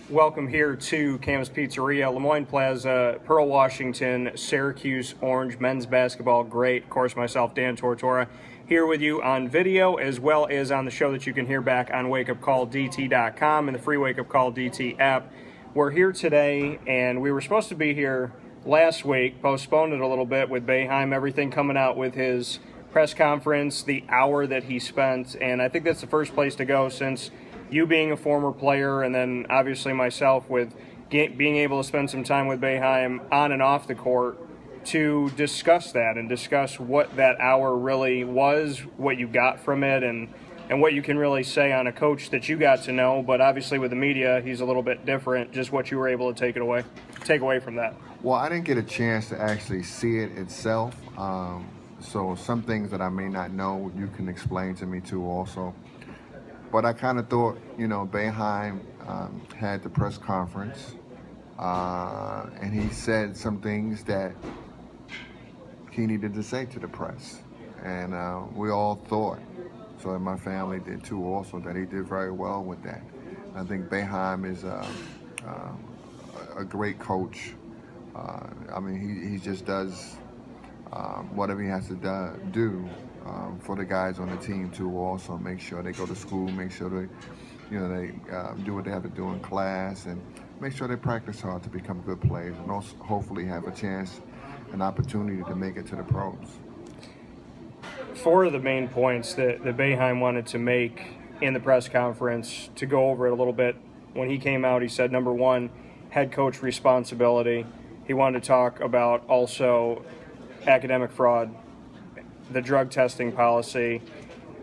Welcome here to Cam's Pizzeria, Lemoyne Plaza, Pearl, Washington, Syracuse Orange men's basketball great. Of course, myself, Dan Tortora, here with you on video as well as on the show that you can hear back on WakeUpCallDT.com and the free WakeUpCall DT app. We're here today, and we were supposed to be here last week, postponed it a little bit with Boeheim, everything coming out with his press conference, the hour that he spent, and I think that's the first place to go since you being a former player, and then obviously myself with being able to spend some time with Boeheim on and off the court to discuss that and discuss what that hour really was, what you got from it, and what you can really say on a coach that you got to know. But obviously with the media, he's a little bit different, just what you were able to take away from that. Well, I didn't get a chance to actually see it itself. So some things that I may not know, you can explain to me too also. But I kind of thought, Boeheim had the press conference, and he said some things that he needed to say to the press. And we all thought, so and my family did too also, that he did very well with that. I think Boeheim is a great coach. He just does whatever he has to do for the guys on the team to also make sure they go to school, make sure they, they do what they have to do in class, and make sure they practice hard to become good players, and also hopefully have a chance, an opportunity to make it to the pros. Four of the main points that Boeheim wanted to make in the press conference, to go over it a little bit, when he came out, he said, number one, head coach responsibility. He wanted to talk about also academic fraud, the drug testing policy,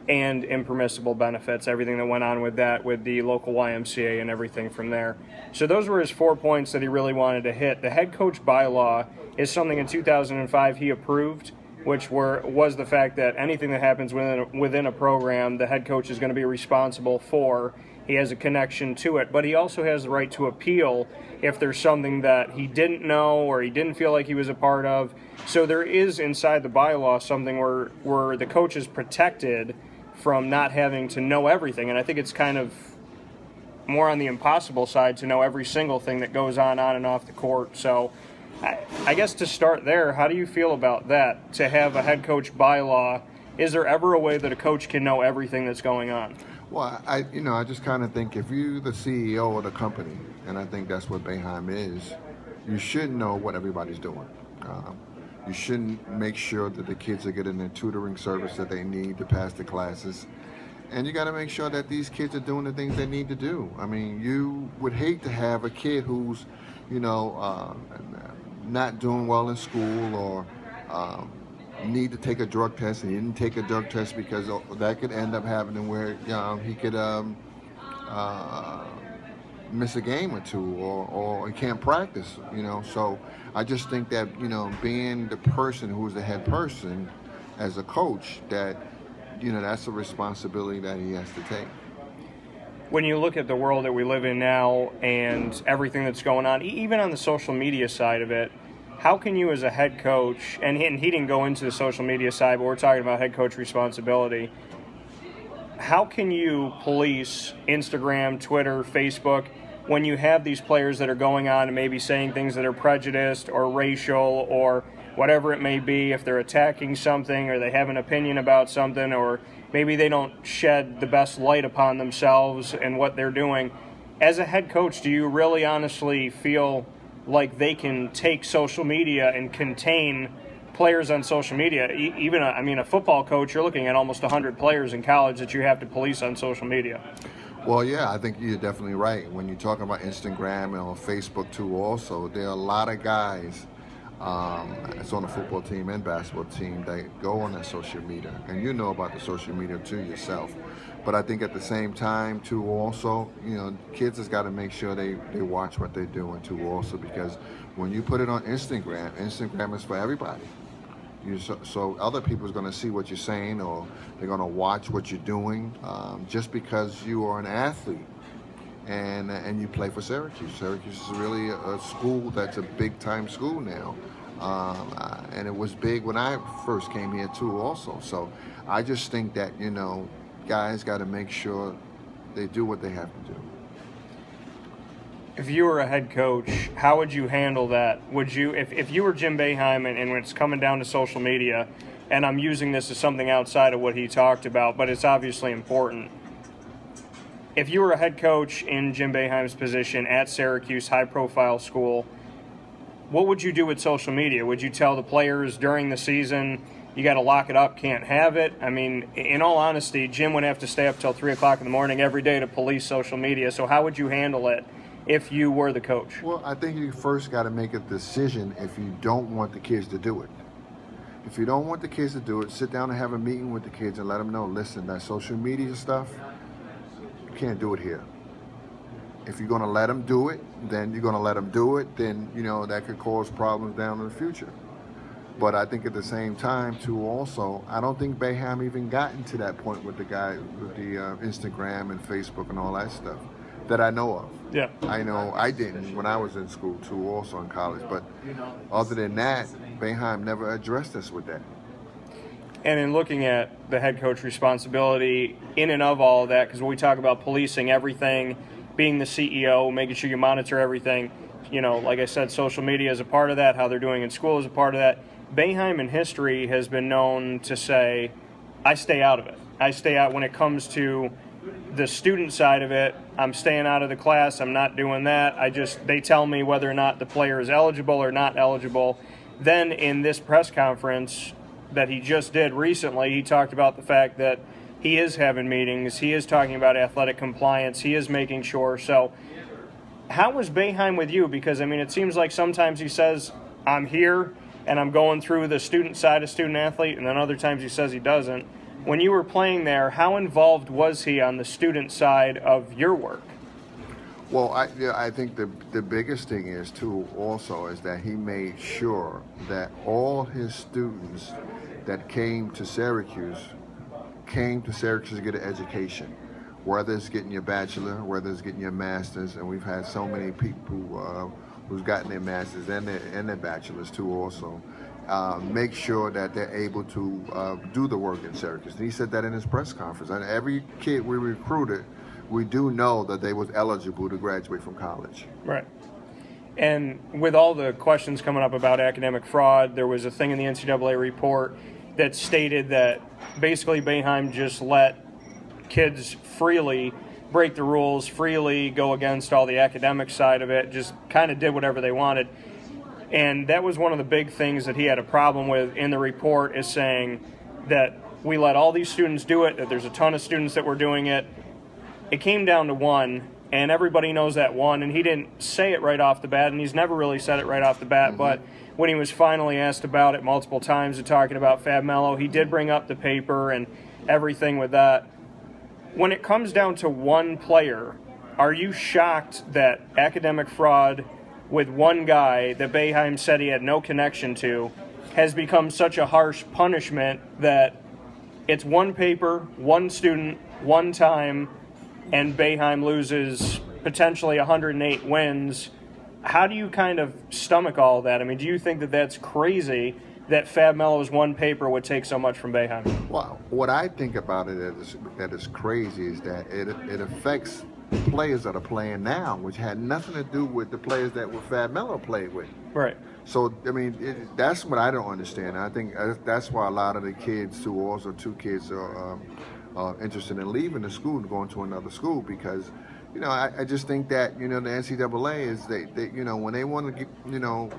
and impermissible benefits, everything that went on with that, with the local YMCA and everything from there. So those were his 4 points that he really wanted to hit. The head coach bylaw is something in 2005 he approved, which was the fact that anything that happens within a program, the head coach is going to be responsible for. He has a connection to it, but he also has the right to appeal if there's something that he didn't know or he didn't feel like he was a part of. So there is inside the bylaw something where the coach is protected from not having to know everything, and I think it's kind of more on the impossible side to know every single thing that goes on and off the court. So I guess to start there, how do you feel about that, to have a head coach bylaw? Is there ever a way that a coach can know everything that's going on? Well, I just kind of think if you're the CEO of the company, and I think that's what Boeheim is, you should know what everybody's doing. You shouldn't make sure that the kids are getting the tutoring service that they need to pass the classes. And you got to make sure that these kids are doing the things they need to do. I mean, you would hate to have a kid who's, not doing well in school, or need to take a drug test, and he didn't take a drug test because that could end up happening where he could miss a game or two, or he can't practice, So I just think that, being the person who's the head person as a coach, that, that's a responsibility that he has to take. When you look at the world that we live in now and everything that's going on, even on the social media side of it, how can you as a head coach, and he didn't go into the social media side, but we're talking about head coach responsibility, how can you police Instagram, Twitter, Facebook, when you have these players that are going on and maybe saying things that are prejudiced or racial or whatever it may be, if they're attacking something or they have an opinion about something, or maybe they don't shed the best light upon themselves and what they're doing. As a head coach, do you really honestly feel like they can take social media and contain players on social media? Even, a football coach, you're looking at almost 100 players in college that you have to police on social media. Well, yeah, I think you're definitely right. When you're talking about Instagram and on Facebook too also, there are a lot of guys it's on the football team and basketball team that go on that social media, and you know about the social media too yourself. But I think at the same time too also, kids has got to make sure they watch what they're doing too also, because when you put it on Instagram is for everybody. So other people is going to see what you're saying, or they're going to watch what you're doing, just because you are an athlete and you play for Syracuse. Syracuse is really a school that's a big-time school now, and it was big when I first came here too also. So I just think that, guys got to make sure they do what they have to do. If you were a head coach, how would you handle that? Would you, if you were Jim Boeheim and when it's coming down to social media, and I'm using this as something outside of what he talked about, but it's obviously important. If you were a head coach in Jim Boeheim's position at Syracuse, high-profile school, what would you do with social media? Would you tell the players during the season, you got to lock it up, can't have it? I mean, in all honesty, Jim would have to stay up till 3 o'clock in the morning every day to police social media. So how would you handle it if you were the coach? Well, I think you first got to make a decision if you don't want the kids to do it. If you don't want the kids to do it, sit down and have a meeting with the kids and let them know, listen, that social media stuff, you can't do it here. If you're going to let them do it, then you're going to let them do it. Then, you know, that could cause problems down in the future. But I think at the same time, too, also, I don't think Boeheim even gotten to that point with the guy, with the Instagram and Facebook and all that stuff that I know of. Yeah. I know I didn't when I was in school, too, also in college. But other than that, Boeheim never addressed us with that. And in looking at the head coach responsibility in and of all of that, because when we talk about policing everything, being the CEO, making sure you monitor everything, you know, like I said, social media is a part of that, how they're doing in school is a part of that. Boeheim in history has been known to say, I stay out of it. I stay out when it comes to the student side of it. I'm staying out of the class. I'm not doing that. They tell me whether or not the player is eligible or not eligible. Then in this press conference that he just did recently, he talked about the fact that he is having meetings. He is talking about athletic compliance. He is making sure. So how was Boeheim with you? Because, I mean, it seems like sometimes he says, I'm here and I'm going through the student side of student athlete, and then other times he says he doesn't. When you were playing there, how involved was he on the student side of your work? Well, I think the biggest thing is, too, also, is that he made sure that all his students that came to Syracuse to get an education, whether it's getting your bachelor, whether it's getting your master's, and we've had so many people who's gotten their masters and their bachelors, too, also. Make sure that they're able to do the work in Syracuse. And he said that in his press conference. And every kid we recruited, we do know that they was eligible to graduate from college. Right. And with all the questions coming up about academic fraud, there was a thing in the NCAA report that stated that basically Boeheim just let kids freely break the rules, freely go against all the academic side of it, just kind of did whatever they wanted. And that was one of the big things that he had a problem with in the report, is saying that we let all these students do it, that there's a ton of students that were doing it. It came down to one, and everybody knows that one, and he didn't say it right off the bat, and he's never really said it right off the bat, but when he was finally asked about it multiple times and talking about Fab Melo, he did bring up the paper and everything with that. When it comes down to one player, are you shocked that academic fraud with one guy that Boeheim said he had no connection to has become such a harsh punishment that it's one paper, one student, one time, and Boeheim loses potentially 108 wins? How do you kind of stomach all of that? I mean, do you think that that's crazy that Fab Melo's one paper would take so much from Boeheim? Well, what I think about it that is crazy is that it affects players that are playing now, which had nothing to do with the players that Fab Melo played with. Right. So, I mean, that's what I don't understand. I think that's why a lot of the kids, who also two kids, are interested in leaving the school and going to another school, because, you know, I just think that, you know, the NCAA is, they you know, when they want to get, you know,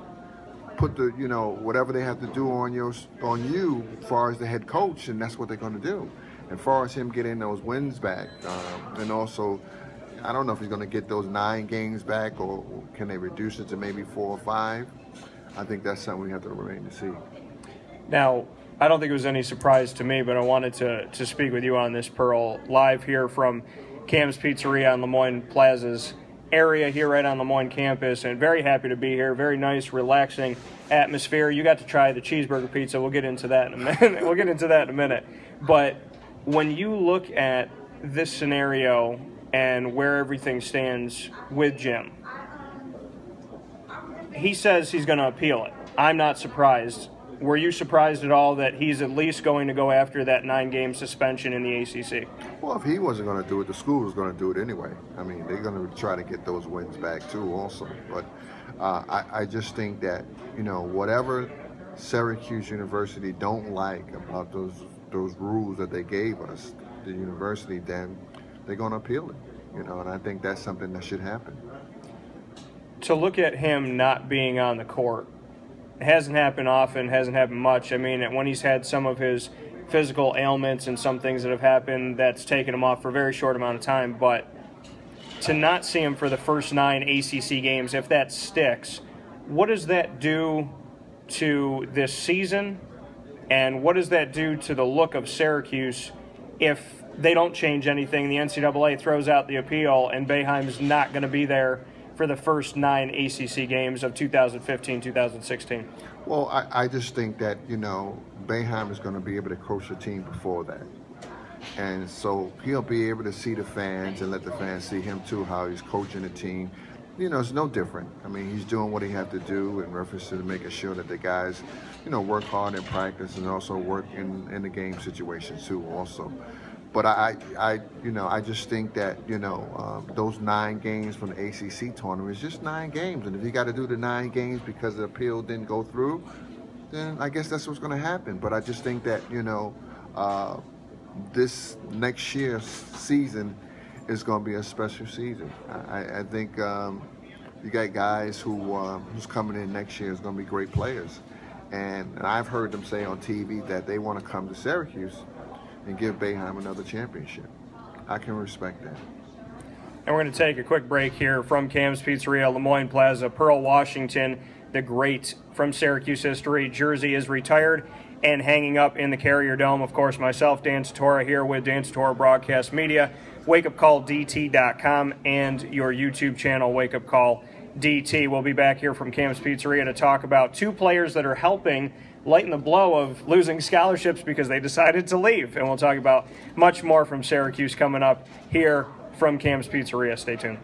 put the, you know, whatever they have to do on you as far as the head coach, and that's what they're going to do. And as far as him getting those wins back, and also, I don't know if he's going to get those 9 games back, or can they reduce it to maybe 4 or 5. I think that's something we have to remain to see. Now, I don't think it was any surprise to me, but I wanted to speak with you on this, Pearl, live here from Cam's Pizzeria on Lemoyne Plaza's area here right on Lemoyne campus, and very happy to be here. Very nice, relaxing atmosphere. You got to try the cheeseburger pizza. We'll get into that in a minute. But when you look at this scenario and where everything stands with Jim, he says he's going to appeal it. I'm not surprised were you surprised at all that he's at least going to go after that 9-game suspension in the ACC? Well, if he wasn't going to do it, the school was going to do it anyway. I mean, they're going to try to get those wins back too also. But I just think that, you know, whatever Syracuse University don't like about those rules that they gave us, the university, then they're going to appeal it, you know, and I think that's something that should happen. To look at him not being on the court, it hasn't happened often, hasn't happened much. I mean, when he's had some of his physical ailments and some things that have happened, that's taken him off for a very short amount of time. But to not see him for the first 9 ACC games, if that sticks, what does that do to this season? And what does that do to the look of Syracuse if they don't change anything, the NCAA throws out the appeal, and Boeheim's not going to be there for the first 9 ACC games of 2015-2016? Well, I just think that, you know, Boeheim is going to be able to coach the team before that. And so he'll be able to see the fans and let the fans see him too, how he's coaching the team. You know, it's no different. I mean, he's doing what he has to do in reference to making sure that the guys, you know, work hard in practice and also work in the game situations too also. But I just think that, you know, those 9 games from the ACC tournament is just 9 games. And if you got to do the 9 games because the appeal didn't go through, then I guess that's what's going to happen. But I just think that, you know, this next year's season is going to be a special season. I think you got guys who's coming in next year is going to be great players. And I've heard them say on TV that they want to come to Syracuse and give Boeheim another championship. I can respect that. And we're going to take a quick break here from Cam's Pizzeria, Lemoyne Plaza. Pearl Washington, the great from Syracuse history, jersey is retired and hanging up in the Carrier Dome. Of course, myself, Dan Tortora, here with Dan Tortora Broadcast Media, WakeUpCallDT.com, and your YouTube channel, WakeUpCall DT. We'll be back here from Cam's Pizzeria to talk about 2 players that are helping lighten the blow of losing scholarships because they decided to leave. And we'll talk about much more from Syracuse coming up here from Cam's Pizzeria. Stay tuned.